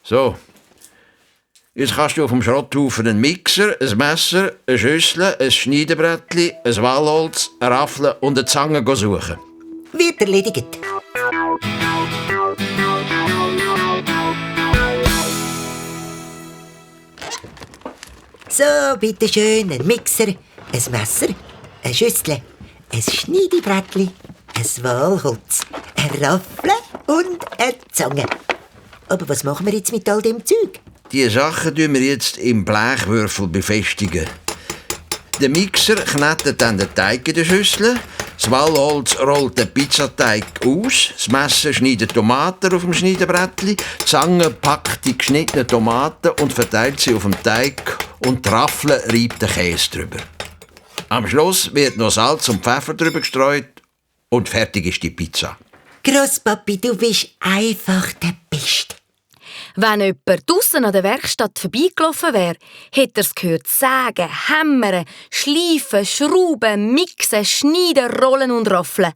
So. Jetzt kannst du auf dem Schrotthaufen einen Mixer, ein Messer, eine Schüssel, ein Schneidebrettchen, ein Wallholz, eine Raffel und eine Zange suchen. Wird erledigt. So, bitteschön, ein Mixer, ein Messer, eine Schüssel, ein Schneidebrettchen, ein Walholz, eine Raffel und eine Zange. Aber was machen wir jetzt mit all dem Zeug? Die Sachen tun wir jetzt im Blechwürfel befestigen. Der Mixer knetet dann den Teig in der Schüssel, das Wallholz rollt den Pizzateig aus, das Messer schneidet Tomaten auf dem Schneidebrettchen, die Zange packt die geschnittenen Tomaten und verteilt sie auf dem Teig und die Raffel reibt den Käse drüber. Am Schluss wird noch Salz und Pfeffer drüber gestreut und fertig ist die Pizza. Grosspapi, du bist einfach der Beste. Wenn jemand draussen an der Werkstatt vorbeigelaufen wäre, hätte er es gehört sägen, hämmern, schleifen, schrauben, mixen, schneiden, rollen und raffeln.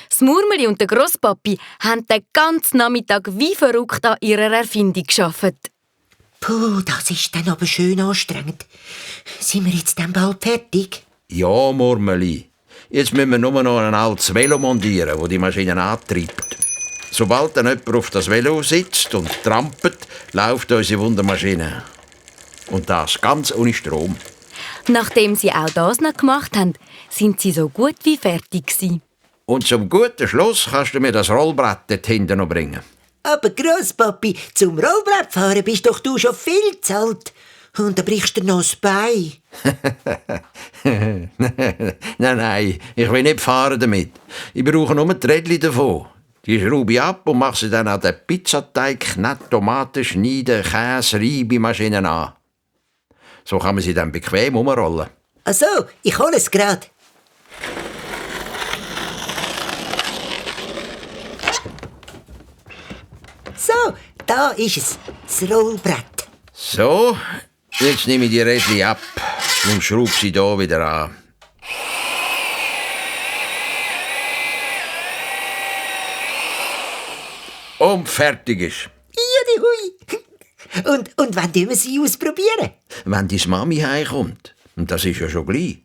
Das Murmeli und der Grosspapi haben den ganzen Nachmittag wie verrückt an ihrer Erfindung gearbeitet. Puh, das ist dann aber schön anstrengend. Sind wir jetzt dann bald fertig? Ja, Murmeli. Jetzt müssen wir nur noch ein altes Velo montieren, das die Maschine antreibt. Sobald dann jemand auf das Velo sitzt und trampelt, läuft unsere Wundermaschine. Und das ganz ohne Strom. Nachdem sie auch das noch gemacht haben, sind sie so gut wie fertig gewesen. Und zum guten Schluss kannst du mir das Rollbrett dort hinten noch bringen. Aber Grosspapi, zum Rollbrettfahren bist doch du schon viel zu alt. Und da brichst du noch das Bein. Nein, ich will nicht fahren damit. Ich brauche nur die Rädchen davon. Die schraube ich ab und mache sie dann an den Pizzateig, Knete, Tomaten, Schneiden, Käse, Reibemaschinen an. So kann man sie dann bequem umrollen. Ach so, ich hole es gerade. So, da ist es, das Rollbrett. So, jetzt nehme ich die Rädchen ab und schraube sie hier wieder an. Und fertig ist. Judihui. Und wann tun wir sie ausprobieren? Wenn deine Mami heimkommt. Und das ist ja schon gleich.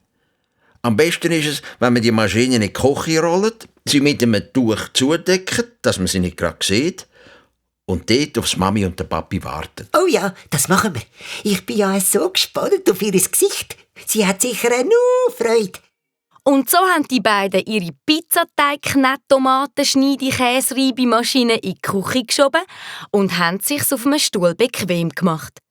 Am besten ist es, wenn man die Maschine in die Küche rollt, sie mit einem Tuch zudecken, dass man sie nicht gerade sieht, und dort aufs Mami und der Papi warten. Oh ja, das machen wir. Ich bin ja so gespannt auf ihr Gesicht. Sie hat sicher nur Freude. Und so haben die beiden ihre Pizzateig, Knete, Tomaten, Schneide, Käse, Reibemaschine in die Küche geschoben und haben sich's auf einem Stuhl bequem gemacht.